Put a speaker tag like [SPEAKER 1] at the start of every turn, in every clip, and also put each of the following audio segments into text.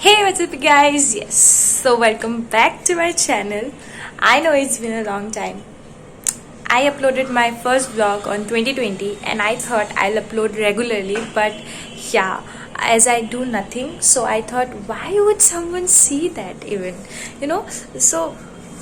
[SPEAKER 1] Hey, what's up guys? Yes, so welcome back to my channel. I know it's been a long time. I uploaded my first vlog on 2020 and I thought I'll upload regularly, but yeah, as I do nothing, so I thought why would someone see that even, you know? So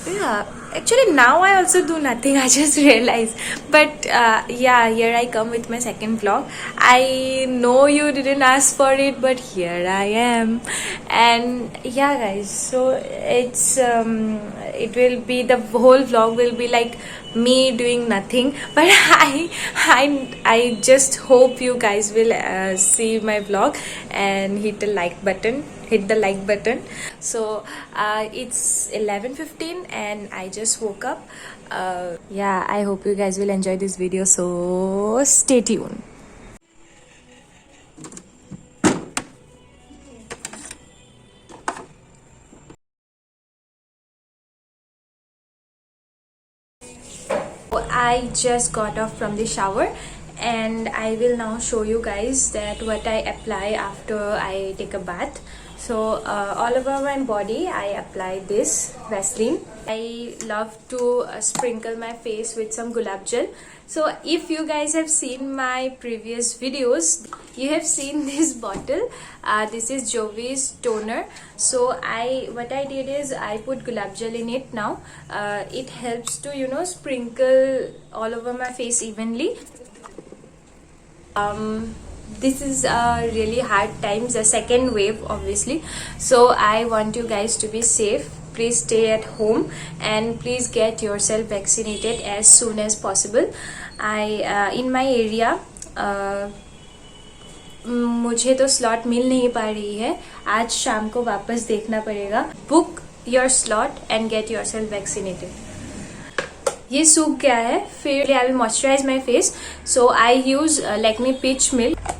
[SPEAKER 1] yeah, actually now I also do nothing. I just realized, but yeah, here I come with my second vlog. I know you didn't ask for it, but here I am. And yeah guys, so it will be, the whole vlog will be like me doing nothing, but I just hope you guys will see my vlog and hit the like button. So it's 11:15 and I just woke up. Yeah, I hope you guys will enjoy this video, so stay tuned. I just got off from the shower and I will now show you guys that what I apply after I take a bath. So all over my body I apply this Vaseline. I love to sprinkle my face with some gulab gel. So if you guys have seen my previous videos, you have seen this bottle. This is Jovi's toner. So what I did is I put gulab gel in it now. It helps to, you know, sprinkle all over my face evenly. This is a really hard times, the second wave obviously, so I want you guys to be safe. Please stay at home and please get yourself vaccinated as soon as possible. In my area मुझे तो slot मिल नहीं पा रही है, आज शाम को वापस देखना पड़ेगा. Book your slot and get yourself vaccinated. ये सूख गया है, फिर I will moisturize my face. So I use Lakme peach milk.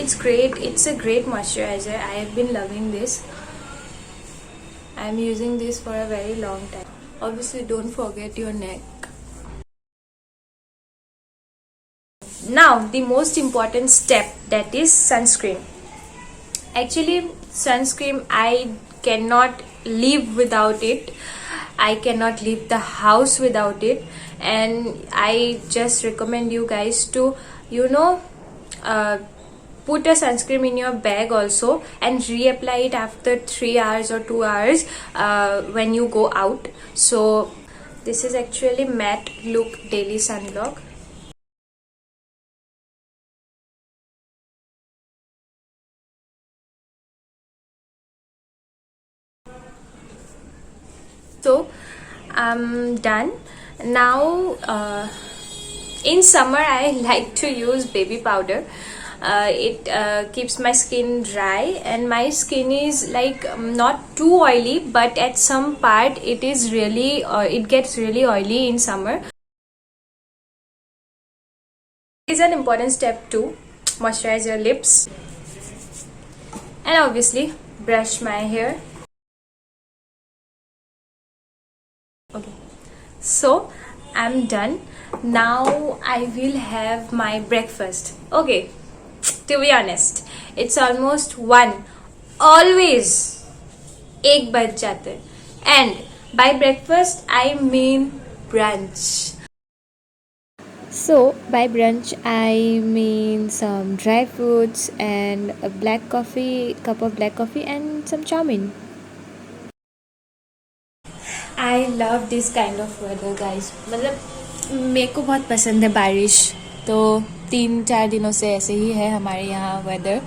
[SPEAKER 1] It's great. It's a great moisturizer. I have been loving this. I'm using this for a very long time. Obviously, don't forget your neck. Now, the most important step, that is sunscreen. Actually, sunscreen, I cannot live without it. I cannot leave the house without it. And I just recommend you guys to, you know, put a sunscreen in your bag also and reapply it after 3 hours or 2 hours when you go out. So this is actually matte look daily sunblock. So I'm done now. In summer I like to use baby powder. It keeps my skin dry, and my skin is like not too oily, but at some part it is really it gets really oily in summer. Is an important step too. Moisturize your lips and obviously brush my hair. Okay, so I'm done. Now I will have my breakfast. Okay, to be honest, it's almost 1. Always 1 बज जाते हैं. And by breakfast I mean brunch. So by brunch I mean some dry fruits and a black coffee, cup of black coffee and some chow mein. I love this kind of weather guys. मतलब मेरे को बहुत पसंद है बारिश. तो 3-4 दिनों से ऐसे ही है हमारे यहाँ weather.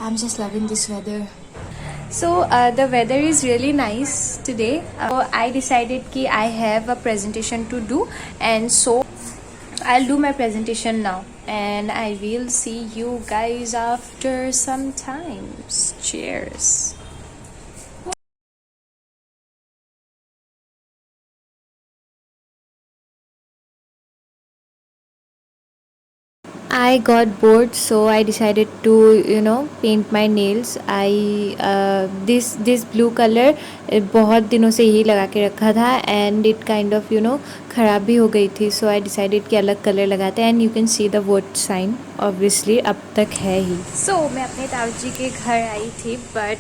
[SPEAKER 1] I'm just loving this weather. So the weather is really nice today. So I decided कि I have a presentation to do, and so I'll do my presentation now and I will see you guys after some times. Cheers. I got bored, so I decided to paint my nails. This blue color बहुत दिनों से यही लगा के रखा था, and it kind of ख़राब भी हो गई थी. So I decided कि अलग कलर लगाते हैं, and you can see the vote sign. Obviously अब तक है ही. So मैं अपने ताऊ जी के घर आई थी, but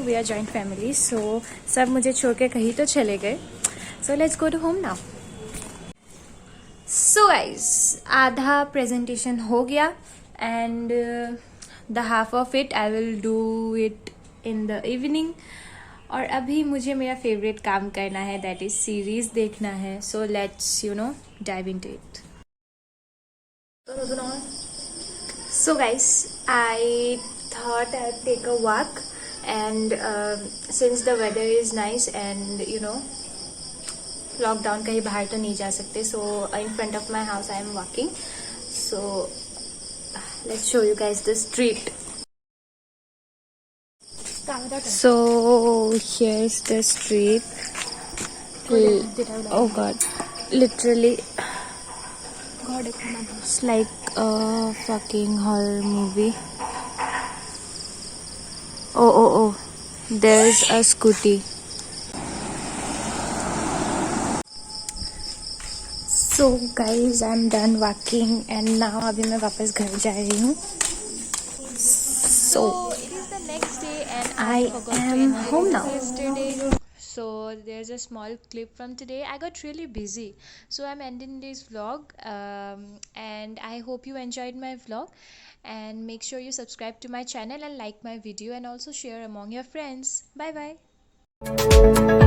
[SPEAKER 1] we are joint family, so सब मुझे छोड़ के कहीं तो चले गए. So let's go to home now. So guys आधा प्रेजेंटेशन हो गया, and the half of it I will do it in the evening. और अभी मुझे मेरा फेवरेट काम करना है, दैट इज सीरीज देखना है. So let's dive into it. So guys I thought I take a walk, and since the weather is nice and lockdown कहीं बाहर तो नहीं जा सकते, so in front of my house I am walking. So let's show you guys the street. So here's the street. Oh god, literally it's like a fucking horror movie. Oh, there's a scooty. So guys, I'm done walking and now अभी मैं वापस घर जा रही हूँ. So it is the next day and I am home now. Yesterday. So there's a small clip from today. I got really busy, so I'm ending this vlog, and I hope you enjoyed my vlog, and make sure you subscribe to my channel and like my video, and also share among your friends. Bye bye.